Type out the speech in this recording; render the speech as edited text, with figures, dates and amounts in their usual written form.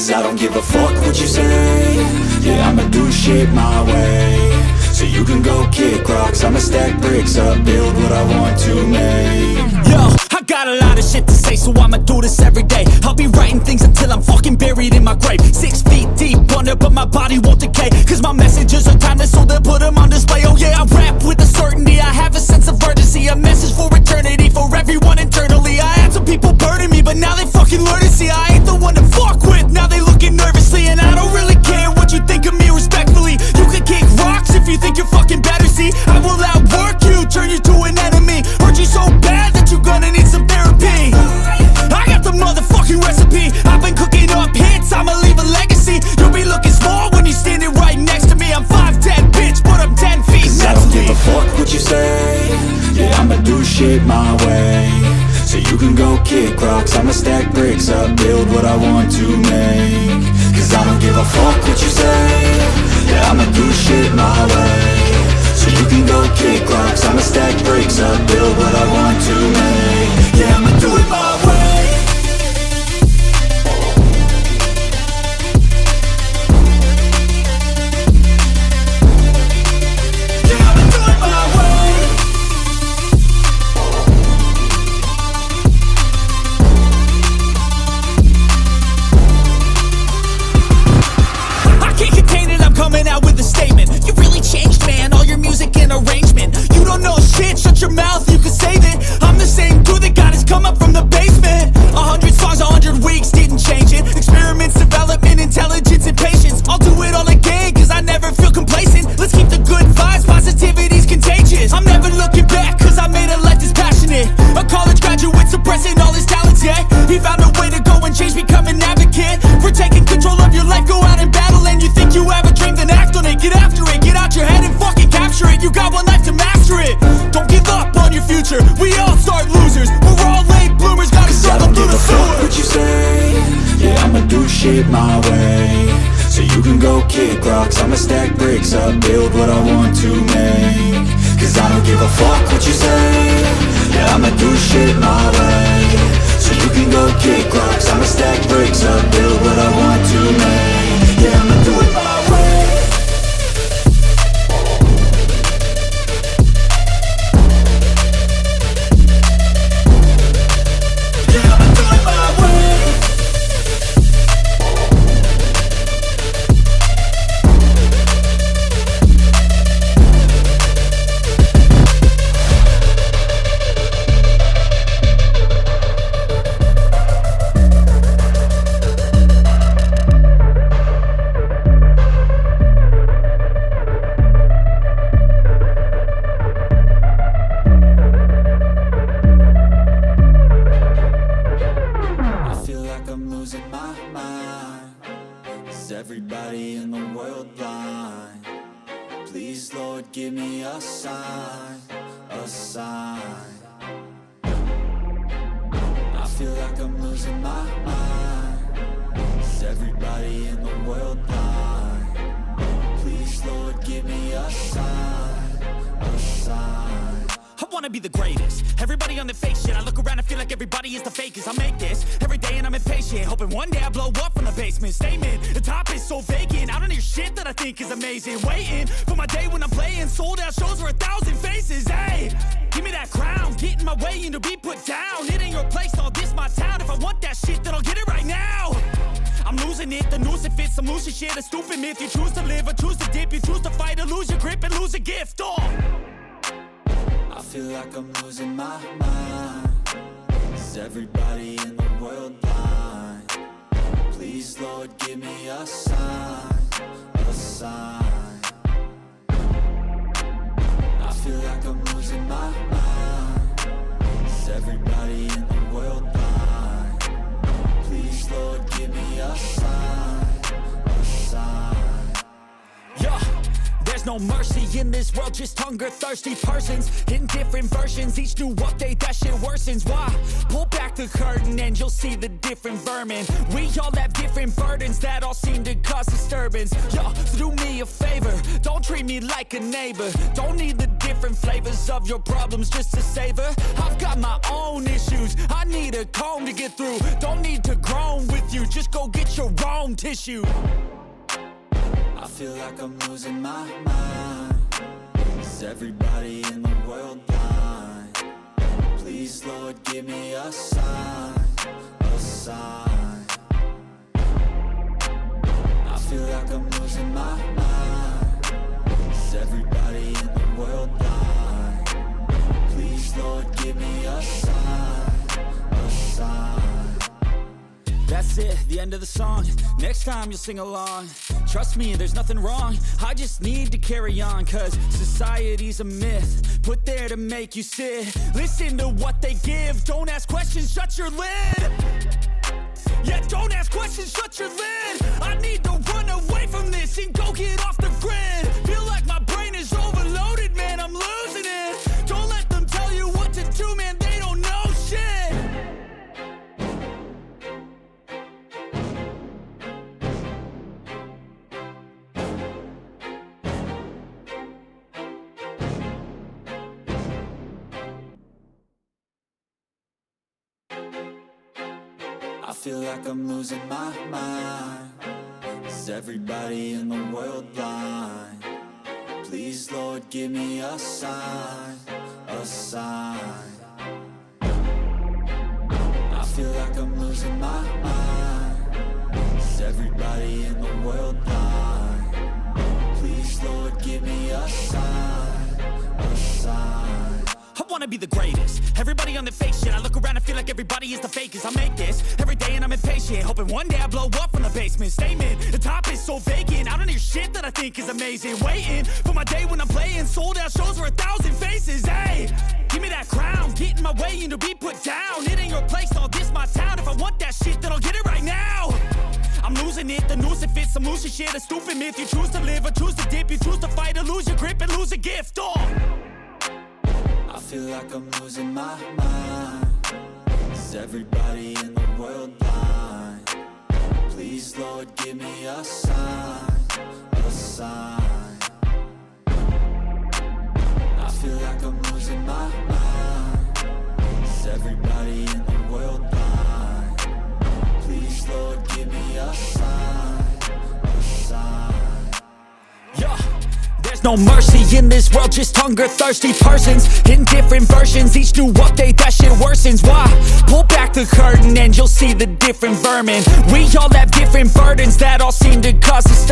Cause I don't give a fuck what you say. Yeah, I'ma do shit my way. So you can go kick rocks, I'ma stack bricks up, build what I want to make. Yo, I got a lot of shit to say, so I'ma do this every day. I'll be writing things until I'm fucking buried in my grave. 6 feet deep under, but my body won't decay. Cause my messages are timeless, so they'll put them on display. Oh yeah, I rap with a certainty, I have a sense of urgency. A message for eternity, for everyone internally. I had some people burning me, but now they fucking learn to see I ain't the one to fuck with, now they looking nervously. And I don't really care what you think of me, respectfully. You can kick rocks if you think you're fucking better, see. I will outwork you, turn you to an enemy. Hurt you so bad that you're gonna need some therapy. I got the motherfucking recipe. I've been cooking up hits, I'ma leave a legacy. You'll be looking small when you're standing right next to me. I'm 5'10", bitch, but I'm 10 feet mentally. I don't give a fuck what you say. Yeah, I'ma do shit my way. So you can go kick rocks, I'ma stack bricks up, build what I want to make. Cause I don't give a fuck what you say. Yeah, I'ma do shit my way. So you can go kick rocks, I'ma stack bricks up, build what I want to make. Yeah, I'ma do it my way. Coming out with a statement. You really changed, man, all your music and arrangement. You don't know shit, shut your mouth, you can save it. I'm the same dude that got his come up from the basement. 100 songs, 100 weeks, didn't change it. Experiments, development, intelligence, and patience. I'll do it all again, cause I never feel complacent. Let's keep the good vibes, positivity's contagious. I'm never looking back, cause I made a life that's passionate. A college graduate suppressing all his talents, yeah. He found a way to go and change, become an advocate. For taking control of your life, go out and battle. And you think you have a dream, then act on it. Get after it, get out your head and fucking capture it. You got one life to master it. Don't give up on your future, we all start losers. We're all late bloomers, gotta struggle through the sewer. I don't give a fuck what you say. Yeah, I'ma do shit my way. So you can go kick rocks, I'ma stack bricks up, build what I want to make. Cause I don't give a fuck what you say. Yeah, I'ma do shit my way. So you can go kick rocks, I'ma stack bricks up, build what I want to make. Yeah, I'ma do it my way. Everybody in the world blind. Please, Lord, give me a sign, a sign. I feel like I'm losing my mind. Is everybody in the world blind? Please, Lord, give me a sign, a sign. I wanna be the greatest. Everybody on the fake shit. I look around and feel like everybody is the fakest. I make this every day and I'm impatient, hoping one day I blow up from the basement. Statement, the top is so vacant. I don't hear shit that I think is amazing. Waiting for my day when I'm playing sold out shows for 1,000 faces. Hey, give me that crown, get in my way and to be put down. It ain't your place, all this my town. If I want that shit, then I'll get it right now. I'm losing it, the noose it fits, some losing shit. A stupid myth, you choose to live or choose to dip. You choose to fight or lose your grip and lose a gift. I feel like I'm losing my mind. Is everybody in the world blind? Please, Lord, give me a sign, a sign. I feel like I'm losing my mind. Is everybody in the world blind? Please, Lord, give me a sign, a sign. Yeah. There's no mercy in this world, just hunger-thirsty persons in different versions. Each new update, that shit worsens. Why? Pull back the curtain and you'll see the different vermin. We all have different burdens that all seem to cause disturbance. Yo, so do me a favor, don't treat me like a neighbor. Don't need the different flavors of your problems just to savor. I've got my own issues, I need a comb to get through. Don't need to groan with you, just go get your own tissue. I feel like I'm losing my mind. Is everybody in the world blind? Please, Lord, give me a sign, a sign. I feel like I'm losing my mind. Is everybody in the world blind? Please, Lord, give me a sign, a sign. That's it, the end of the song. Next time you'll sing along. Trust me, there's nothing wrong. I just need to carry on, cause society's a myth put there to make you sit. Listen to what they give. Don't ask questions, shut your lid. Yeah, don't ask questions, shut your lid. I need to run away from this and go get off the grid. Feel like my brain is overloaded, man, I'm losing it. Don't let them tell you what to do, man, they don't know shit. I feel like I'm losing my mind. Is everybody in the world blind? Please, Lord, give me a sign, a sign. I feel like I'm losing my mind. Is everybody in the world blind? Please, Lord, give me a sign, a sign. I wanna be the greatest. Everybody on the fake shit. I look around and feel like everybody is the fakest. I make this every day and I'm impatient, hoping one day I blow up from the basement. Statement, the top is so vacant. I don't hear shit that I think is amazing. Waiting for my day when I'm playing sold out shows for 1,000 faces. Hey, give me that crown, get in my way and to be put down. It ain't your place, all this my town. If I want that shit, then I'll get it right now. I'm losing it, the noose it fits. I'm losing shit, a stupid myth. You choose to live or choose to dip. You choose to fight or lose your grip and lose a gift. I feel like I'm losing my mind. Is everybody in the world blind? Please, Lord, give me a sign, a sign. I feel like I'm losing my mind. Is everybody in the world blind? Please, Lord, give me a sign, a sign. Yeah. There's no mercy in this world, just hunger-thirsty persons in different versions. Each new update, that shit worsens. Why? Pull back the curtain and you'll see the different vermin. We all have different burdens that all seem to cause disturbance.